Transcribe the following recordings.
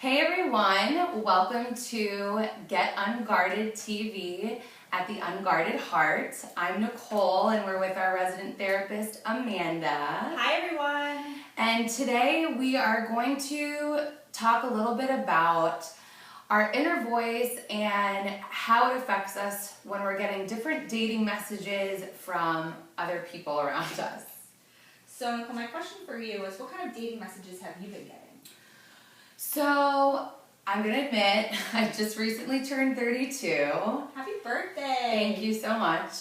Hey everyone, welcome to Get Unguarded TV at the Unguarded Heart. I'm Nicole and we're with our resident therapist, Amanda. Hi everyone. And today we are going to talk a little bit about our inner voice and how it affects us when we're getting different dating messages from other people around us. So Nicole, my question for you is, what kind of dating messages have you been getting? So, I'm going to admit, I just recently turned 32. Happy birthday! Thank you so much.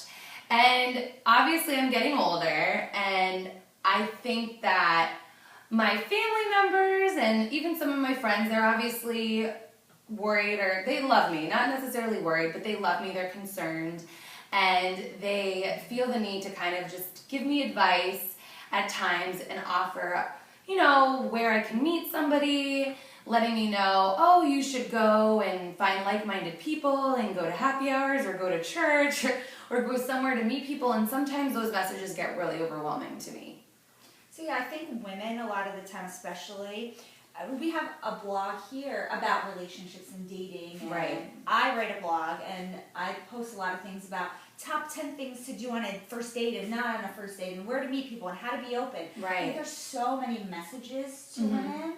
And obviously I'm getting older, and I think that my family members and even some of my friends, they're obviously worried, or they love me. Not necessarily worried, but they love me, they're concerned, and they feel the need to kind of just give me advice at times and offer, where I can meet somebody, letting me know, oh, you should go and find like-minded people and go to happy hours or go to church or go somewhere to meet people. And sometimes those messages get really overwhelming to me. So yeah, I think women, a lot of the time especially, we have a blog here about relationships and dating. And right. I write a blog and I post a lot of things about top 10 things to do on a first date and not on a first date and where to meet people and how to be open. Right. I think there's so many messages to women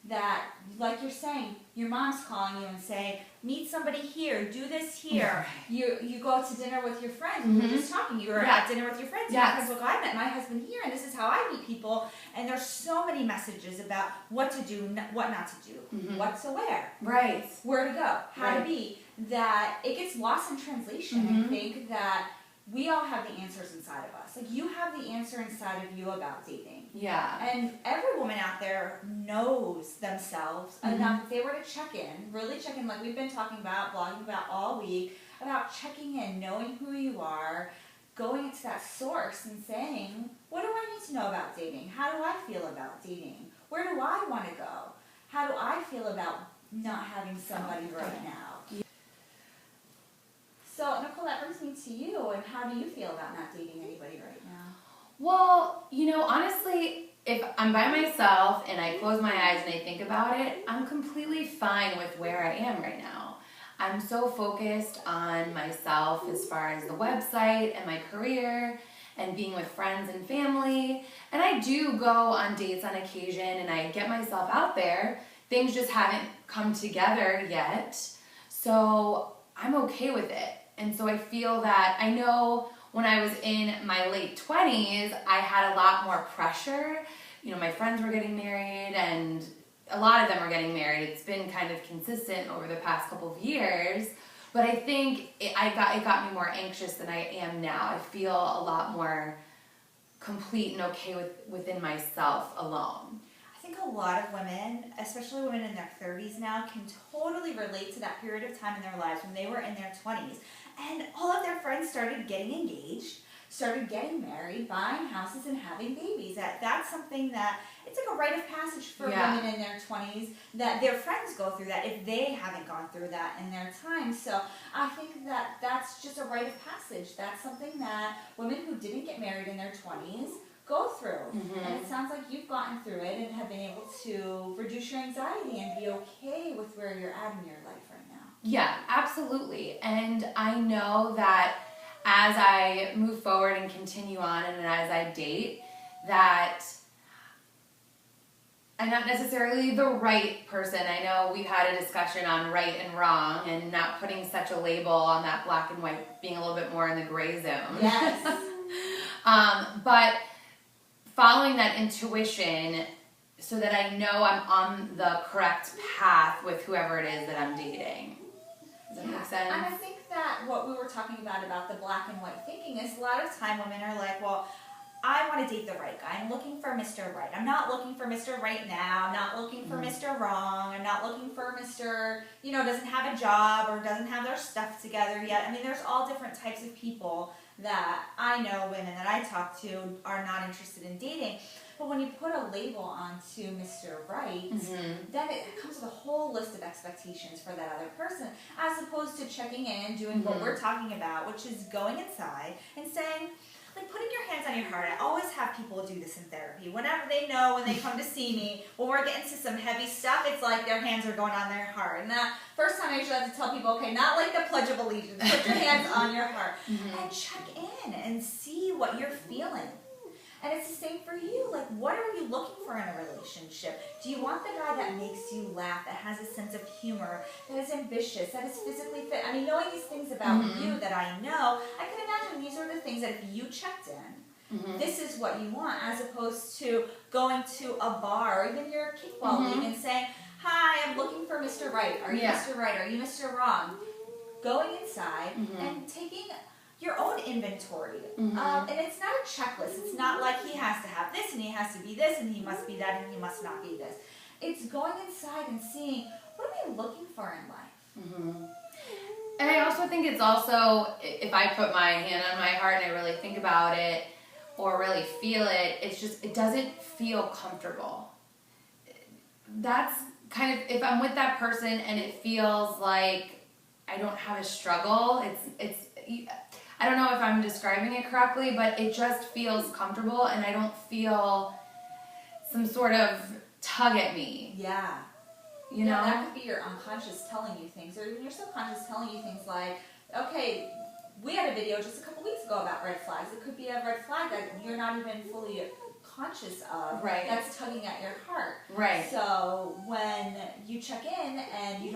that, like you're saying, your mom's calling you and saying, meet somebody here, do this here. Right. You go to dinner with your friends. We were just talking. You were at dinner with your friends. Yes. Because, look, I met my husband here, and this is how I meet people. And there's so many messages about what to do, what not to do, what to wear, Right. where to go, how to be, that it gets lost in translation. I think that we all have the answers inside of us. Like, you have the answer inside of you about dating. Yeah. And every woman out there knows themselves enough if they were to check in, really check in, like we've been talking about, blogging about all week, about checking in, knowing who you are, going to that source and saying, what do I need to know about dating? How do I feel about dating? Where do I want to go? How do I feel about not having somebody right now? So, Nicole, that brings me to you, and how do you feel about not dating anybody right now? Well, honestly, if I'm by myself and I close my eyes and I think about it, I'm completely fine with where I am right now. I'm so focused on myself as far as the website and my career and being with friends and family. And I do go on dates on occasion and I get myself out there. Things just haven't come together yet. So I'm okay with it. And so I feel that, I know when I was in my late 20s, I had a lot more pressure. My friends were getting married and a lot of them were getting married. It's been kind of consistent over the past couple of years. But I think it got me more anxious than I am now. I feel a lot more complete and okay within myself alone. I think a lot of women, especially women in their 30s now, can totally relate to that period of time in their lives when they were in their 20s. And all of their friends started getting engaged, started getting married, buying houses, and having babies. That's something that, it's like a rite of passage for women in their 20s, that their friends go through that if they haven't gone through that in their time. So I think that that's just a rite of passage. That's something that women who didn't get married in their 20s go through. And it sounds like you've gotten through it and have been able to reduce your anxiety and be okay with where you're at in your life right now. Yeah, absolutely. And I know that as I move forward and continue on and as I date, that I'm not necessarily the right person. I know we've had a discussion on right and wrong and not putting such a label on that black and white, being a little bit more in the gray zone. Yes. But following that intuition so that I know I'm on the correct path with whoever it is that I'm dating. Does that make sense? And I think that what we were talking about the black and white thinking is a lot of time women are like, well, I want to date the right guy. I'm looking for Mr. Right. I'm not looking for Mr. Right now. I'm not looking for Mr. Wrong. I'm not looking for Mr. Doesn't have a job or doesn't have their stuff together yet. I mean, there's all different types of people that I know, women that I talk to, are not interested in dating. But when you put a label onto Mr. Right, then it comes with a whole list of expectations for that other person, as opposed to checking in and doing what we're talking about, which is going inside and saying, like, putting your hands on your heart. I always have people do this in therapy. Whenever they know, when they come to see me, when we're getting to some heavy stuff, it's like their hands are going on their heart. And that first time I usually have to tell people, okay, not like the Pledge of Allegiance, put your hands on your heart and check in and see what you're feeling. And it's the same for you. Like, what are you looking for in a relationship? Do you want the guy that makes you laugh, that has a sense of humor, that is ambitious, that is physically fit? I mean, knowing these things about you that I know, I can imagine these are the things that if you checked in, this is what you want, as opposed to going to a bar or even your kickball league and saying, hi, I'm looking for Mr. Right. Are you Mr. Right? Are you Mr. Wrong? Going inside and taking your own inventory. And it's not a checklist. It's not like he has to have this and he has to be this and he must be that and he must not be this. It's going inside and seeing, what am I looking for in life? And I also think it's also, if I put my hand on my heart and I really think about it or really feel it, it's just, it doesn't feel comfortable. That's kind of, if I'm with that person and it feels like I don't have a struggle, it's I don't know if I'm describing it correctly, but it just feels comfortable and I don't feel some sort of tug at me. Yeah. You know? That could be your unconscious telling you things, or even your subconscious telling you things like, okay, we had a video just a couple weeks ago about red flags. It could be a red flag that you're not even fully conscious of, that's tugging at your heart. Right. So when you check in and you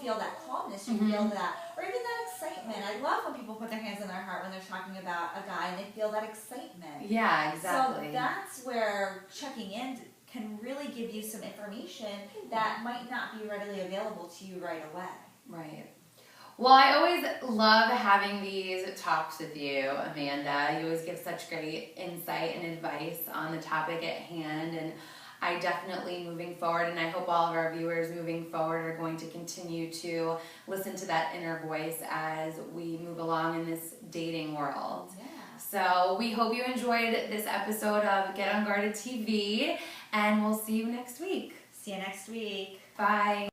feel that calmness, you feel that, or even that excitement. I love when people put their hands on their heart when they're talking about a guy and they feel that excitement. Yeah, exactly. So that's where checking in can really give you some information that might not be readily available to you right away. Right. Well, I always love having these talks with you, Amanda. You always give such great insight and advice on the topic at hand, and I definitely, moving forward, and I hope all of our viewers moving forward are going to continue to listen to that inner voice as we move along in this dating world. Yeah. So we hope you enjoyed this episode of Get Unguarded TV, and we'll see you next week. See you next week. Bye.